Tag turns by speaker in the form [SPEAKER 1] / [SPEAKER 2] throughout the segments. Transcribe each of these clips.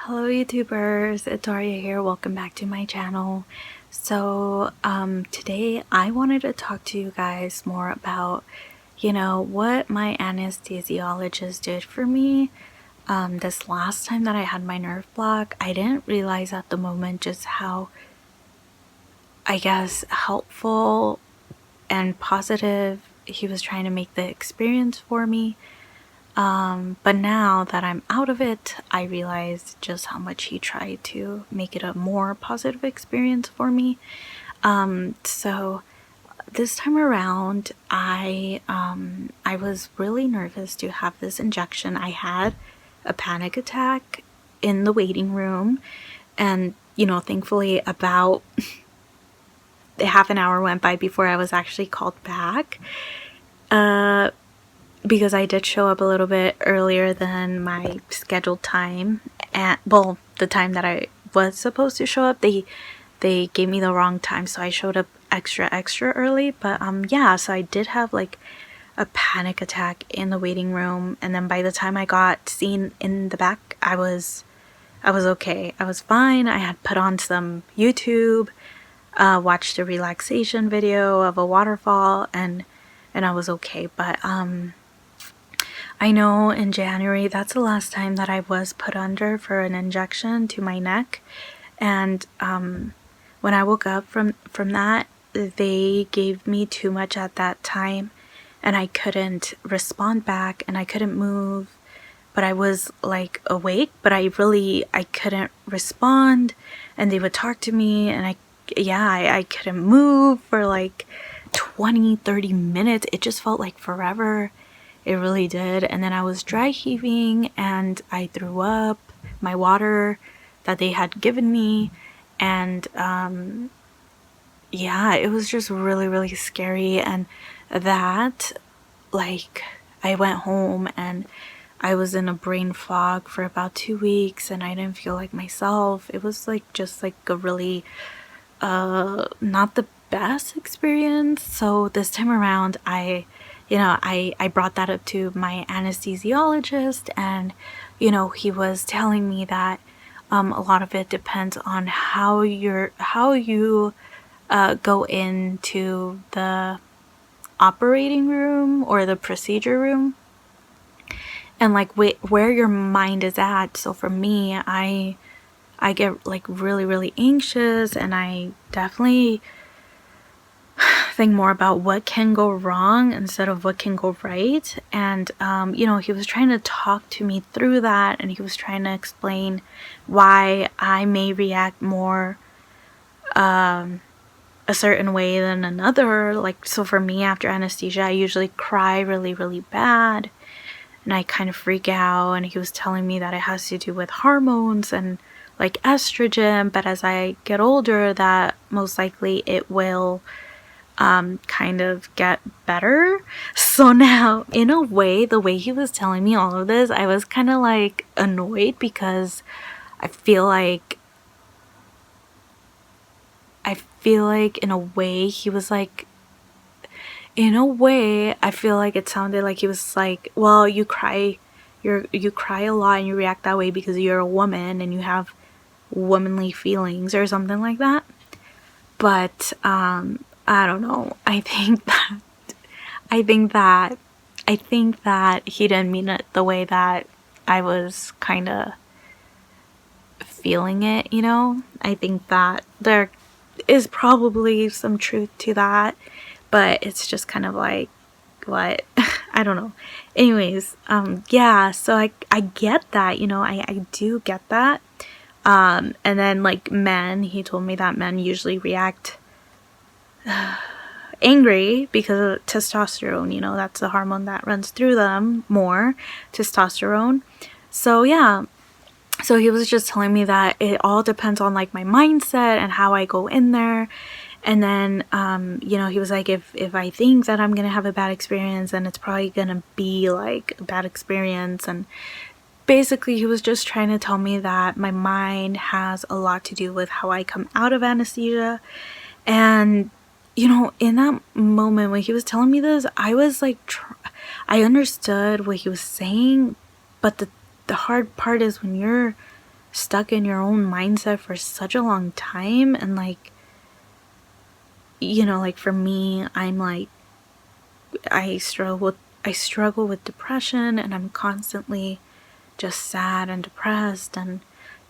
[SPEAKER 1] Hello YouTubers, it's Arya here. Welcome back to my channel. So today I wanted to talk to you guys more about, what my anesthesiologist did for me. This last time that I had my nerve block, I didn't realize at the moment just how, I guess, helpful and positive he was trying to make the experience for me. But now that I'm out of it, I realize just how much he tried to make it a more positive experience for me. So this time around, I was really nervous to have this injection. I had a panic attack in the waiting room, and thankfully about half an hour went by before I was actually called back. Because I did show up a little bit earlier than my scheduled time, and the time that I was supposed to show up, they gave me the wrong time, so I showed up extra early. But yeah, so I did have like a panic attack in the waiting room, and then by the time I got seen in the back, I was okay. I was fine. I had put on some YouTube, watched a relaxation video of a waterfall, and I was okay. But I know in January, that's the last time that I was put under for an injection to my neck. And when I woke up from that, they gave me too much at that time, and I couldn't respond back, and I couldn't move. But I was like awake, but I couldn't respond, and they would talk to me, and I couldn't move for like 20-30 minutes. It just felt like forever. It really did. And then I was dry heaving, and I threw up my water that they had given me. And yeah, it was just really scary. And that, like, I went home and I was in a brain fog for about 2 weeks, and I didn't feel like myself. It was like just like a really not the best experience. So this time around, I brought that up to my anesthesiologist, and he was telling me that a lot of it depends on how you go into the operating room or the procedure room, and like where your mind is at. So for me, I get like really anxious, and I definitely think more about what can go wrong instead of what can go right. And he was trying to talk to me through that, and he was trying to explain why I may react more a certain way than another. Like, so for me, after anesthesia, I usually cry really bad, and I kind of freak out. And he was telling me that it has to do with hormones and like estrogen, but as I get older, that most likely it will kind of get better. So now, in a way, the way he was telling me all of this, I was kind of like annoyed, because I feel like in a way he was like, in a way I feel like it sounded like he was like, well, you cry a lot and you react that way because you're a woman and you have womanly feelings or something like that. But I don't know. I think that he didn't mean it the way that I was kind of feeling it, I think that there is probably some truth to that, but it's just kind of like, what? I don't know. Anyways, yeah, so I get that, I do get that. And then like men, he told me that men usually react angry because of testosterone, that's the hormone that runs through them more, testosterone. So yeah, so he was just telling me that it all depends on like my mindset and how I go in there. And then he was like, if I think that I'm gonna have a bad experience, then it's probably gonna be like a bad experience. And basically he was just trying to tell me that my mind has a lot to do with how I come out of anesthesia. And in that moment when he was telling me this, I was like, I understood what he was saying, but the hard part is when you're stuck in your own mindset for such a long time. And like, you know, like for me, I'm like, I struggle with depression, and I'm constantly just sad and depressed. And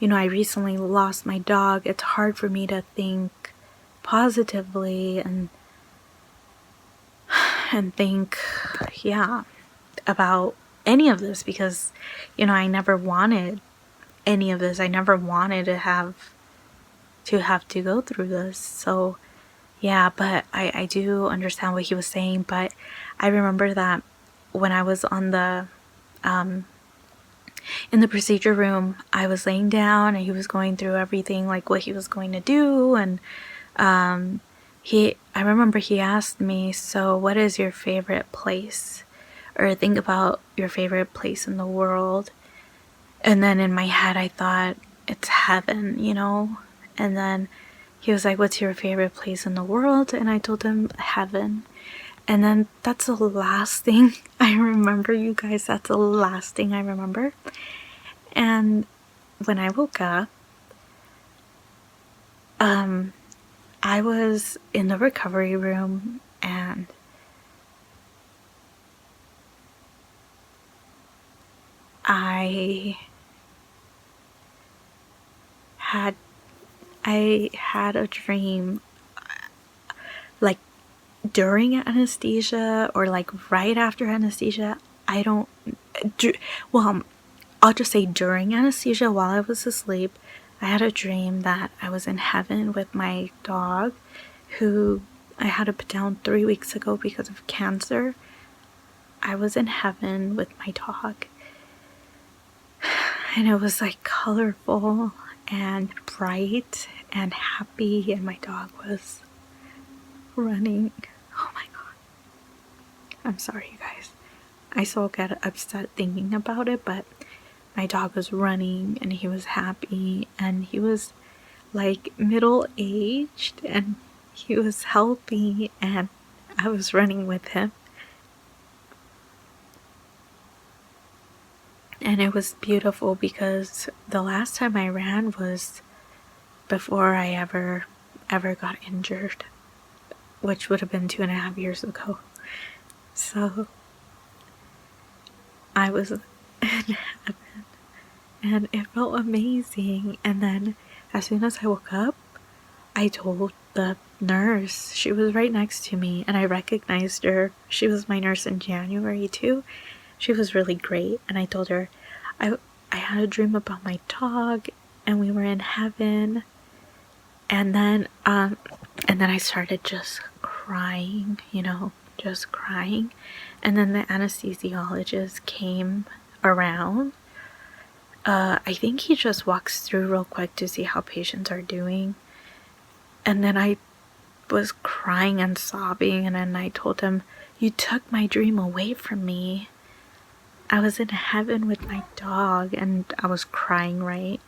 [SPEAKER 1] you know, I recently lost my dog. It's hard for me to think positively and think, yeah, about any of this, because you know, I never wanted any of this. I never wanted to have to go through this. So yeah, but I do understand what he was saying. But I remember that when I was on the in the procedure room, I was laying down and he was going through everything, like what he was going to do. And I remember he asked me, so what is your favorite place? Or think about your favorite place in the world. And then in my head, I thought, it's heaven, you know? And then he was like, what's your favorite place in the world? And I told him, heaven. And then that's the last thing I remember, you guys. That's the last thing I remember. And when I woke up, I was in the recovery room, and I had a dream, like during anesthesia or like right after anesthesia. I don't, well, I'll just say during anesthesia while I was asleep, I had a dream that I was in heaven with my dog, who I had to put down 3 weeks ago because of cancer. I was in heaven with my dog, and it was like colorful and bright and happy, and my dog was running. Oh my god. I'm sorry, you guys. I still get upset thinking about it, but my dog was running and he was happy, and he was like middle-aged, and he was healthy, and I was running with him. And it was beautiful because the last time I ran was before I ever got injured, which would have been 2.5 years ago. So I was in heaven, and it felt amazing. And then as soon as I woke up, I told the nurse. She was right next to me, and I recognized her. She was my nurse in January too. She was really great. And I told her I had a dream about my dog, and we were in heaven. And then I started just crying, you know, just crying. And then the anesthesiologist came around. I think he just walks through real quick to see how patients are doing. And then I was crying and sobbing, and then I told him, you took my dream away from me. I was in heaven with my dog, and I was crying, right?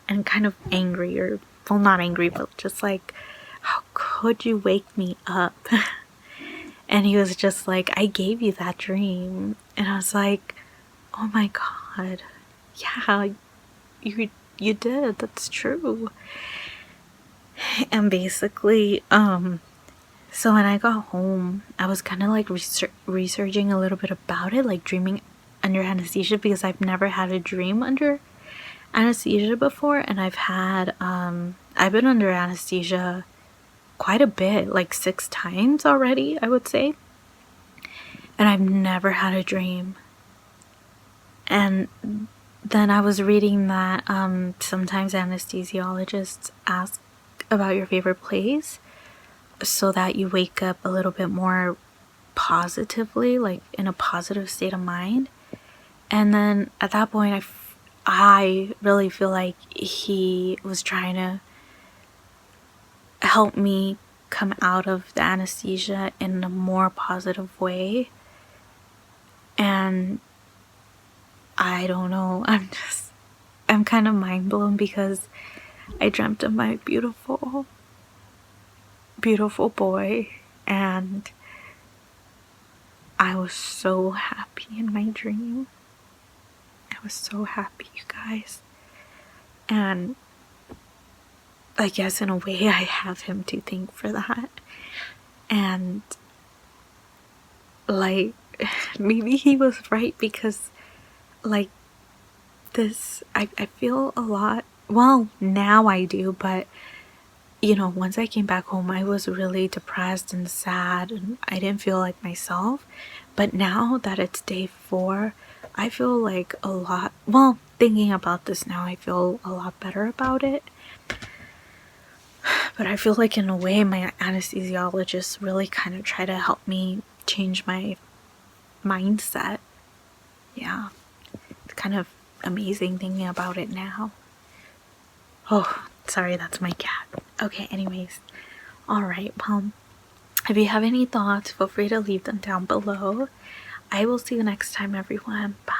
[SPEAKER 1] And kind of angry, or, well, not angry, but just like, how could you wake me up? And he was just like, I gave you that dream. And I was like, oh my god, yeah, you did, that's true. And basically, so when I got home, I was kind of like researching a little bit about it, like dreaming under anesthesia, because I've never had a dream under anesthesia before. And I've been under anesthesia quite a bit, like 6 times already, I would say. And I've never had a dream. And then I was reading that sometimes anesthesiologists ask about your favorite place so that you wake up a little bit more positively, like in a positive state of mind. And then at that point, I really feel like he was trying to help me come out of the anesthesia in a more positive way. And I don't know, I'm kind of mind blown, because I dreamt of my beautiful boy, and I was so happy in my dream. I was so happy, you guys. And I guess in a way I have him to thank for that. And like, maybe he was right, because like this, I feel a lot, well, now I do, but you know, once I came back home, I was really depressed and sad, and I didn't feel like myself. But now that it's day 4, I feel like a lot, well, thinking about this now, I feel a lot better about it. But I feel like in a way my anesthesiologist really kind of tried to help me change my mindset. Yeah, it's kind of amazing thinking about it now. Oh, sorry, that's my cat. Okay, anyways. Alright, well, if you have any thoughts, feel free to leave them down below. I will see you next time, everyone. Bye.